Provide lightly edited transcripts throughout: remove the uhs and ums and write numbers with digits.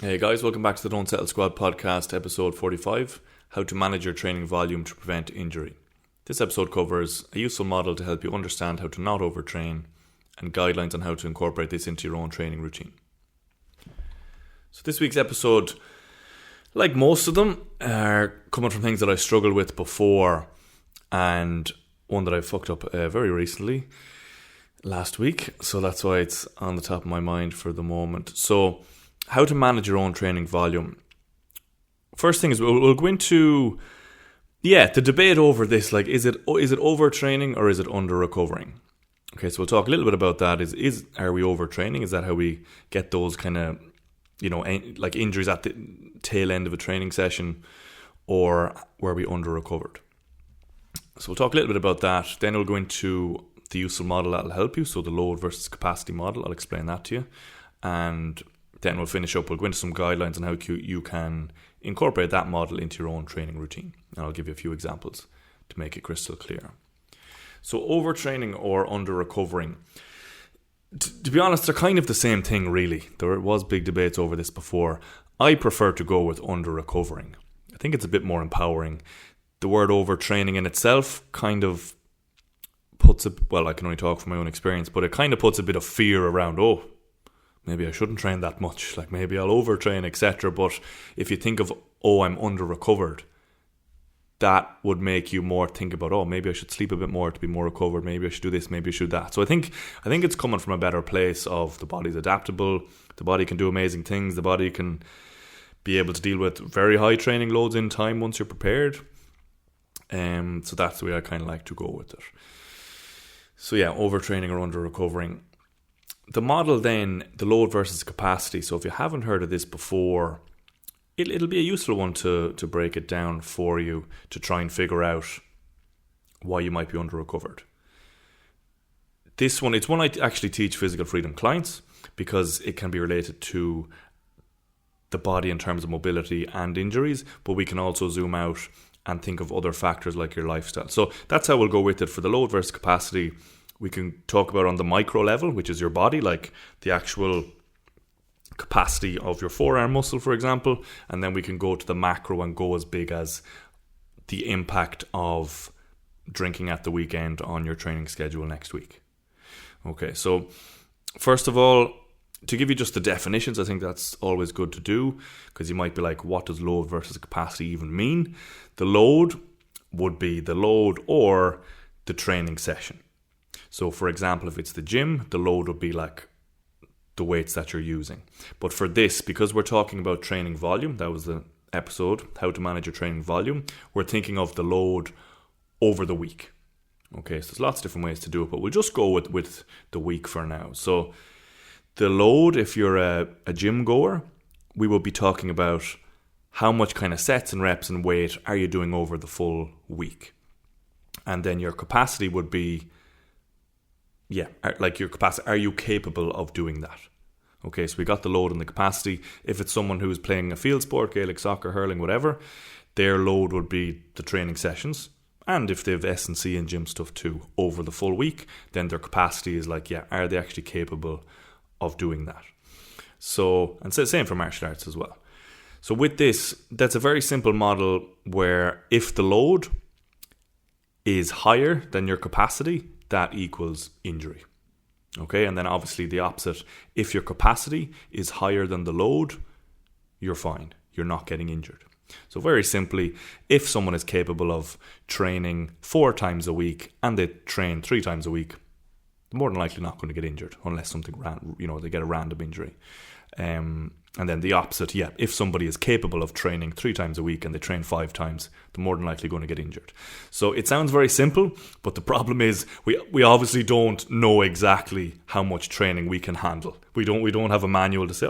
Hey guys, welcome back to the Don't Settle Squad podcast, episode 45, How to Manage Your Training Volume to Prevent Injury. This episode covers a useful model to help you understand how to not overtrain and guidelines on how to incorporate this into your own training routine. So this week's episode, like most of them, are coming from things that I struggled with before and one that I fucked up very recently, last week. So that's why it's on the top of my mind for the moment. So how to manage your own training volume. First thing is we'll go into the debate over this. Like, is it overtraining or is it under recovering? Okay, so we'll talk a little bit about that. Are we overtraining? Is that how we get those kind of like injuries at the tail end of a training session, or were we under recovered? So we'll talk a little bit about that. Then we'll go into the useful model that'll help you. So the load versus capacity model. I'll explain that to you, and then we'll finish up. We'll go into some guidelines on how you can incorporate that model into your own training routine. And I'll give you a few examples to make it crystal clear. So overtraining or under-recovering. To be honest, they're kind of the same thing, really. There was big debates over this before. I prefer to go with under-recovering. I think it's a bit more empowering. The word overtraining in itself kind of puts I can only talk from my own experience, but it kind of puts a bit of fear around, maybe I shouldn't train that much, like maybe I'll overtrain, etc. But if you think of, I'm under-recovered, that would make you more think about, maybe I should sleep a bit more to be more recovered, maybe I should do this, maybe I should do that. So I think it's coming from a better place of the body's adaptable, the body can do amazing things, the body can be able to deal with very high training loads in time once you're prepared. So that's the way I kind of like to go with it. So overtraining or under-recovering. The model then, the load versus capacity. So if you haven't heard of this before, it'll be a useful one to break it down for you to try and figure out why you might be under-recovered. This one, it's one I actually teach physical freedom clients because it can be related to the body in terms of mobility and injuries, but we can also zoom out and think of other factors like your lifestyle. So that's how we'll go with it. For the load versus capacity, we can talk about on the micro level, which is your body, like the actual capacity of your forearm muscle, for example. And then we can go to the macro and go as big as the impact of drinking at the weekend on your training schedule next week. Okay, so first of all, to give you just the definitions, I think that's always good to do, because you might be like, what does load versus capacity even mean? The load would be the load or the training session. So for example, if it's the gym, the load would be like the weights that you're using. But for this, because we're talking about training volume, that was the episode, how to manage your training volume, we're thinking of the load over the week. Okay, so there's lots of different ways to do it, but we'll just go with the week for now. So the load, if you're a gym goer, we will be talking about how much kind of sets and reps and weight are you doing over the full week. And then your capacity would be, like your capacity, are you capable of doing that? Okay, so we got the load and the capacity. If it's someone who's playing a field sport, Gaelic soccer, hurling, whatever, their load would be the training sessions. And if they have S&C and gym stuff too over the full week, then their capacity is like, are they actually capable of doing that? So, and same for martial arts as well. So with this, that's a very simple model where if the load is higher than your capacity, that equals injury. Okay, and then obviously the opposite. If your capacity is higher than the load, you're fine. You're not getting injured. So very simply, if someone is capable of training 4 times a week and they train 3 times a week, they're more than likely not going to get injured unless something they get a random injury. And then the opposite, if somebody is capable of training 3 times a week and they train 5 times, they're more than likely going to get injured. So it sounds very simple, but the problem is we obviously don't know exactly how much training we can handle. We don't have a manual to say,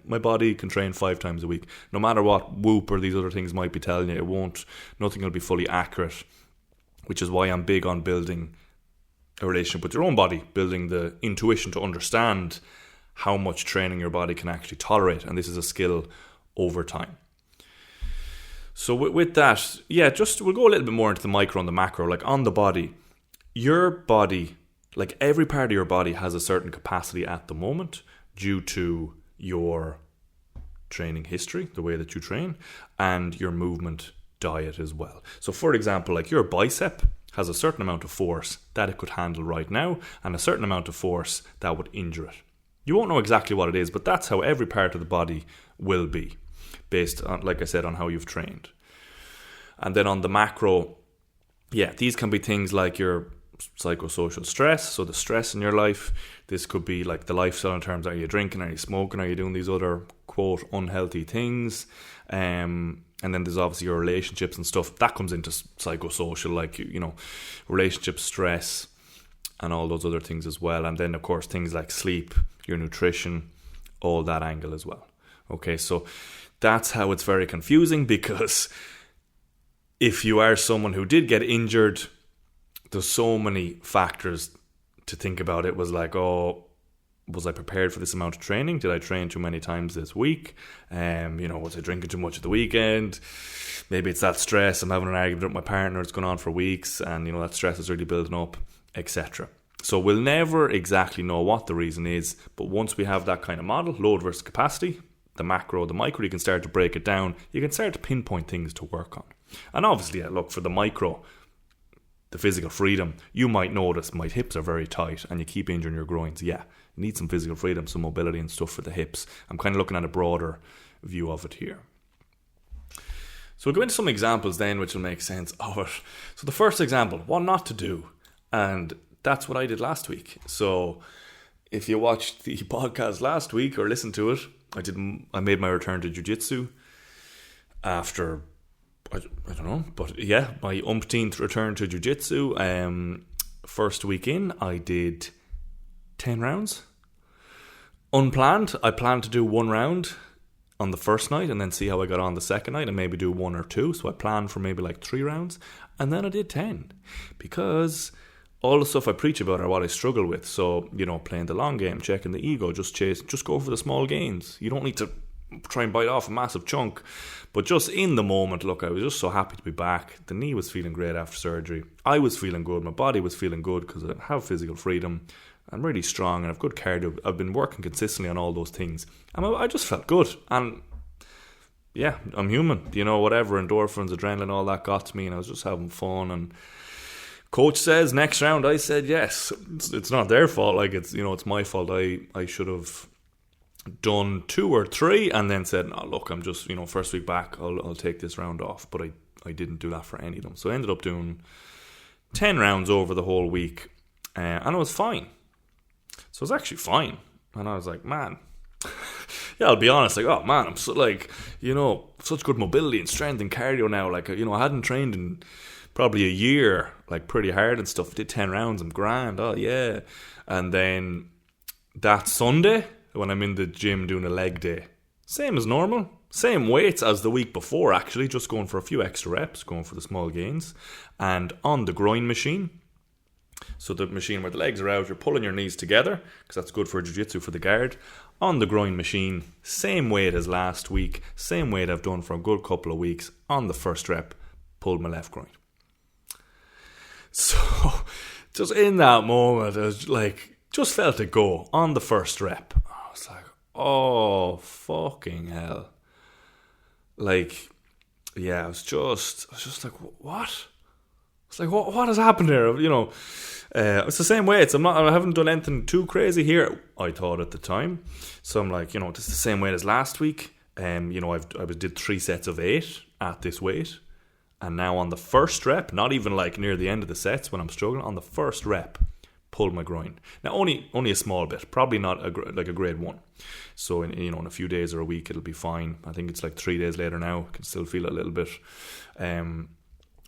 my body can train 5 times a week. No matter what Whoop or these other things might be telling you, nothing will be fully accurate, which is why I'm big on building a relationship with your own body, building the intuition to understand how much training your body can actually tolerate. And this is a skill over time. So with that, we'll go a little bit more into the micro and the macro. Like on the body, your body, like every part of your body has a certain capacity at the moment due to your training history, the way that you train, and your movement diet as well. So for example, like your bicep has a certain amount of force that it could handle right now and a certain amount of force that would injure it. You won't know exactly what it is, but that's how every part of the body will be based on, like I said, on how you've trained. And then on the macro, these can be things like your psychosocial stress, so the stress in your life. This could be like the lifestyle in terms of, are you drinking, are you smoking, are you doing these other quote unhealthy things, and then there's obviously your relationships and stuff that comes into psychosocial, like relationship stress and all those other things as well. And then of course things like sleep, your nutrition, all that angle as well. Okay, so that's how it's very confusing, because if you are someone who did get injured, there's so many factors to think about. It was like, oh, was I prepared for this amount of training? Did I train too many times this week? Was I drinking too much at the weekend? Maybe it's that stress. I'm having an argument with my partner. It's going on for weeks, and that stress is really building up, etc. So we'll never exactly know what the reason is, but once we have that kind of model, load versus capacity, the macro, the micro, you can start to break it down. You can start to pinpoint things to work on. And obviously, look, for the micro, the physical freedom, you might notice my hips are very tight and you keep injuring your groins. Yeah, you need some physical freedom, some mobility and stuff for the hips. I'm kind of looking at a broader view of it here. So we'll go into some examples then which will make sense of it. So the first example, what not to do. And that's what I did last week. So if you watched the podcast last week or listened to it, I made my return to jiu-jitsu after, I don't know, but yeah, my umpteenth return to jiu-jitsu. First week in, I did 10 rounds. Unplanned, I planned to do 1 round on the first night and then see how I got on the second night and maybe do 1 or 2. So I planned for maybe like 3 rounds, and then I did 10 because all the stuff I preach about are what I struggle with. So, playing the long game, checking the ego, just go for the small gains. You don't need to try and bite off a massive chunk. But just in the moment, look, I was just so happy to be back. The knee was feeling great after surgery. I was feeling good. My body was feeling good because I have physical freedom. I'm really strong and I've good cardio. I've been working consistently on all those things. And I just felt good. And yeah, I'm human. Whatever, endorphins, adrenaline, all that got to me. And I was just having fun. And coach says next round, I said yes. It's not their fault. Like it's my fault. I should have done 2 or 3 and then said, no, look, I'm just first week back, I'll take this round off. But I didn't do that for any of them. So I ended up doing 10 rounds over the whole week, and I was fine. So I was actually fine, and I was like, man, yeah, I'll be honest, like, oh man, I'm so such good mobility and strength and cardio now. Like, I hadn't trained in probably a year, like pretty hard and stuff. Did 10 rounds, I'm grand. Oh yeah. And then that Sunday, when I'm in the gym doing a leg day, same as normal, same weights as the week before actually, just going for a few extra reps, going for the small gains. And on the groin machine, so the machine where the legs are out, you're pulling your knees together, because that's good for jiu-jitsu for the guard. On the groin machine, same weight as last week, same weight I've done for a good couple of weeks. On the first rep, pulled my left groin. So, just in that moment, I was like, just felt it go on the first rep. I was like, oh, fucking hell. Like, yeah, I was just like, what? It's like, what has happened here? It's the same weights. I haven't done anything too crazy here, I thought at the time. So I'm like, this is the same weight as last week. I did 3 sets of 8 at this weight. And now on the first rep, not even like near the end of the sets when I'm struggling, on the first rep, pulled my groin. Now only a small bit, probably not a grade 1. So in a few days or a week it'll be fine. I think it's like 3 days later now, I can still feel it a little bit.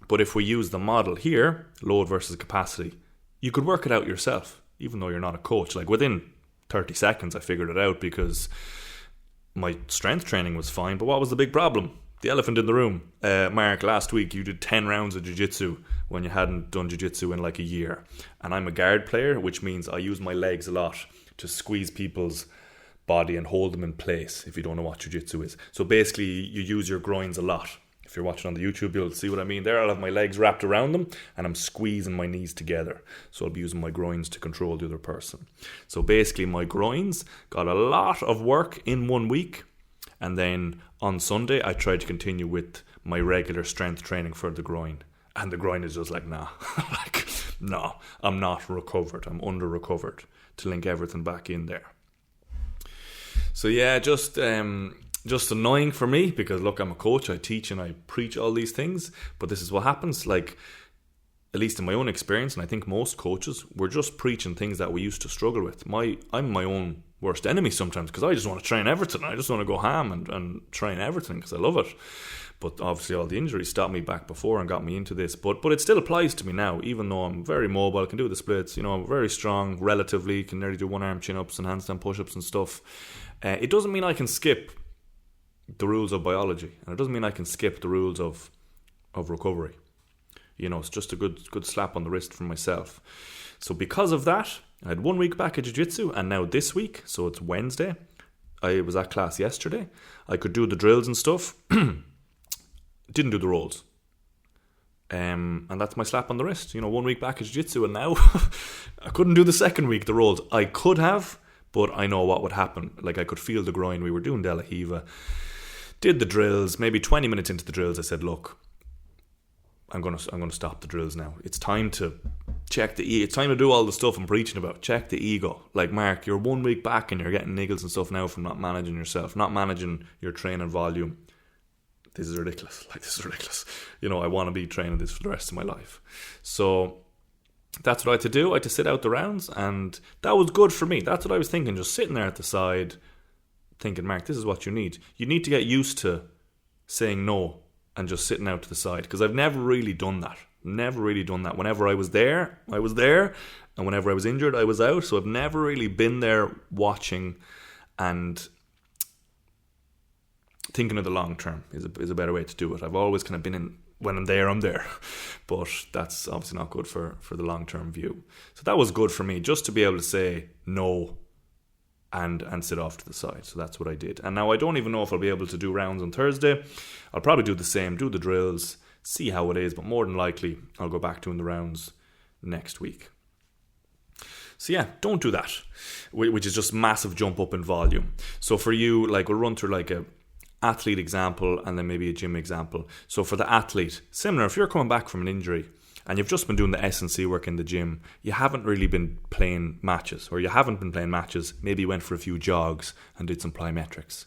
But if we use the model here, load versus capacity, you could work it out yourself, even though you're not a coach. Like within 30 seconds I figured it out because my strength training was fine. But what was the big problem? The elephant in the room. Mark, last week you did 10 rounds of jiu-jitsu when you hadn't done jiu-jitsu in like a year. And I'm a guard player, which means I use my legs a lot to squeeze people's body and hold them in place, if you don't know what jiu-jitsu is. So basically you use your groins a lot. If you're watching on the YouTube, you'll see what I mean there. I'll have my legs wrapped around them and I'm squeezing my knees together. So I'll be using my groins to control the other person. So basically my groins got a lot of work in 1 week. And then on Sunday, I tried to continue with my regular strength training for the groin. And the groin is just like, nah. Like, no, I'm not recovered. I'm under-recovered to link everything back in there. So yeah, just annoying for me because, look, I'm a coach. I teach and I preach all these things. But this is what happens. Like, at least in my own experience, and I think most coaches, we're just preaching things that we used to struggle with. I'm my own worst enemy sometimes because I just want to train everything. I just want to go ham and train everything because I love it. But obviously all the injuries stopped me back before and got me into this. But it still applies to me now, even though I'm very mobile, can do the splits, I'm very strong relatively, can nearly do one arm chin-ups and handstand push-ups and stuff. It doesn't mean I can skip the rules of biology. And it doesn't mean I can skip the rules of recovery. It's just a good slap on the wrist from myself. So because of that, I had 1 week back at jiu-jitsu, and now this week, so it's Wednesday, I was at class yesterday. I could do the drills and stuff. Didn't do the rolls. And that's my slap on the wrist. 1 week back at jiu-jitsu, and now I couldn't do the second week, the rolls. I could have, but I know what would happen. Like, I could feel the groin. We were doing De La Hiva. Did the drills. Maybe 20 minutes into the drills, I said, look, I'm gonna stop the drills now. It's time to check the ego. It's time to do all the stuff I'm preaching about. Check the ego. Like, Mark, you're 1 week back and you're getting niggles and stuff now from not managing yourself, not managing your training volume. This is ridiculous. I want to be training this for the rest of my life. So that's what I had to do. I had to sit out the rounds, and that was good for me. That's what I was thinking, just sitting there at the side thinking, Mark, this is what you need. You need to get used to saying no and just sitting out to the side, because I've never really done that. Whenever I was there, and whenever I was injured, I was out. So I've never really been there watching and thinking of the long term is a better way to do it. I've always kind of been in, when I'm there, but that's obviously not good for the long term view. So that was good for me, just to be able to say no and sit off to the side. So that's what I did. And now I don't even know if I'll be able to do rounds on Thursday. I'll probably do the same, do the drills, see how it is, but more than likely I'll go back doing the rounds next week. So yeah, don't do that, which is just massive jump up in volume. So for you, like, we'll run through like a athlete example and then maybe a gym example. So for the athlete, similar, if you're coming back from an injury and you've just been doing the S&C work in the gym, you haven't really been playing matches, maybe you went for a few jogs and did some plyometrics.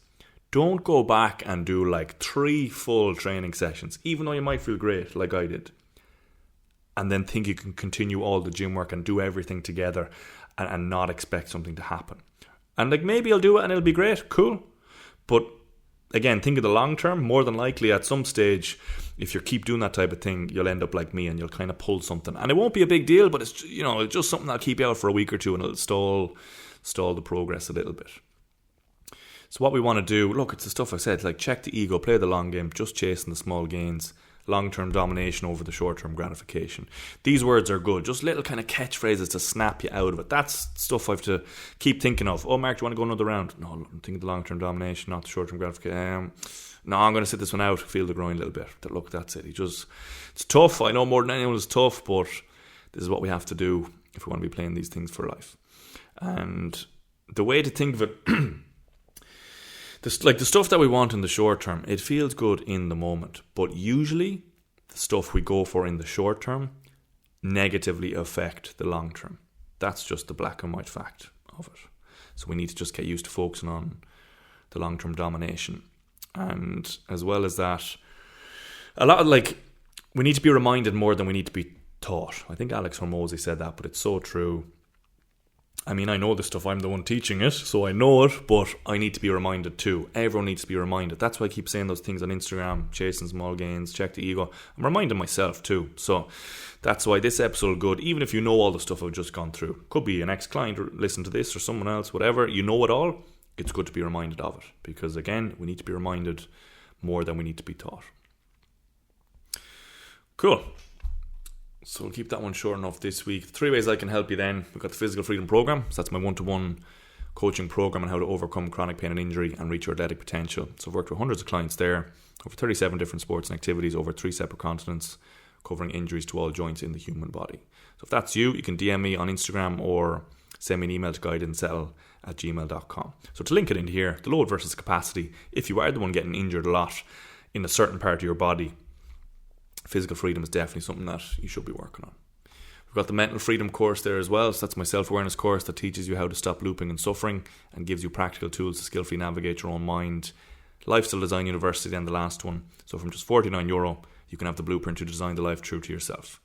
Don't go back and do like 3 full training sessions, even though you might feel great like I did, and then think you can continue all the gym work and do everything together and not expect something to happen. And like, maybe I'll do it and it'll be great, cool. But again, think of the long term. More than likely at some stage, if you keep doing that type of thing, you'll end up like me and you'll kind of pull something. And it won't be a big deal, but it's just something that'll keep you out for a week or two and it'll stall the progress a little bit. So what we want to do, look, it's the stuff I said, like check the ego, play the long game, just chasing the small gains, long-term domination over the short-term gratification. These words are good, just little kind of catchphrases to snap you out of it. That's stuff I have to keep thinking of. Oh, Mark, do you want to go another round? No, I'm thinking the long-term domination, not the short-term gratification. No, I'm going to sit this one out, feel the groin a little bit. Look, that's it. It's tough. I know more than anyone it's tough, but this is what we have to do if we want to be playing these things for life. And the way to think of it, the stuff that we want in the short term, it feels good in the moment. But usually, the stuff we go for in the short term negatively affect the long term. That's just the black and white fact of it. So we need to just get used to focusing on the long-term domination. And as well as that, we need to be reminded more than we need to be taught. I think Alex Hormozy said that, but it's so true. I mean, I know this stuff, I'm the one teaching it, so I know it, but I need to be reminded too. Everyone needs to be reminded. That's why I keep saying those things on Instagram, chasing small gains, check the ego. I'm reminding myself too. So that's why this episode is good, even if you know all the stuff I've just gone through. Could be an ex-client or listen to this or someone else, whatever. You know it all. It's good to be reminded of it. Because again, we need to be reminded more than we need to be taught. Cool. So we'll keep that one short enough this week. 3 ways I can help you then. We've got the Physical Freedom Program. So that's my one-to-one coaching program on how to overcome chronic pain and injury and reach your athletic potential. So I've worked with hundreds of clients there, over 37 different sports and activities, over 3 separate continents, covering injuries to all joints in the human body. So if that's you, you can DM me on Instagram or send me an email to guideandsettle load-versus-capacity@gmail.com. So to link it in here, the load versus capacity, if you are the one getting injured a lot in a certain part of your body, physical freedom is definitely something that you should be working on. We've got the mental freedom course there as well. So that's my self-awareness course that teaches you how to stop looping and suffering and gives you practical tools to skillfully navigate your own mind. Lifestyle Design University, then the last one. So from just €49, you can have the blueprint to design the life true to yourself.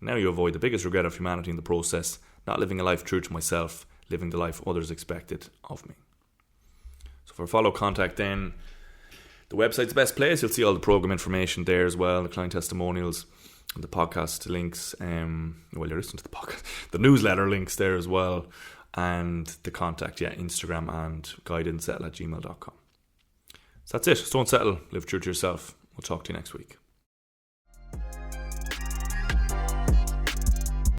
Now you avoid the biggest regret of humanity in the process, not living a life true to myself, living the life others expected of me. So for follow contact then, the website's the best place. You'll see all the program information there as well, the client testimonials, and the podcast links. While you're listening to the podcast, the newsletter links there as well, and the contact, Instagram and guidance@gmail.com. So that's it. Just don't settle. Live true to yourself. We'll talk to you next week.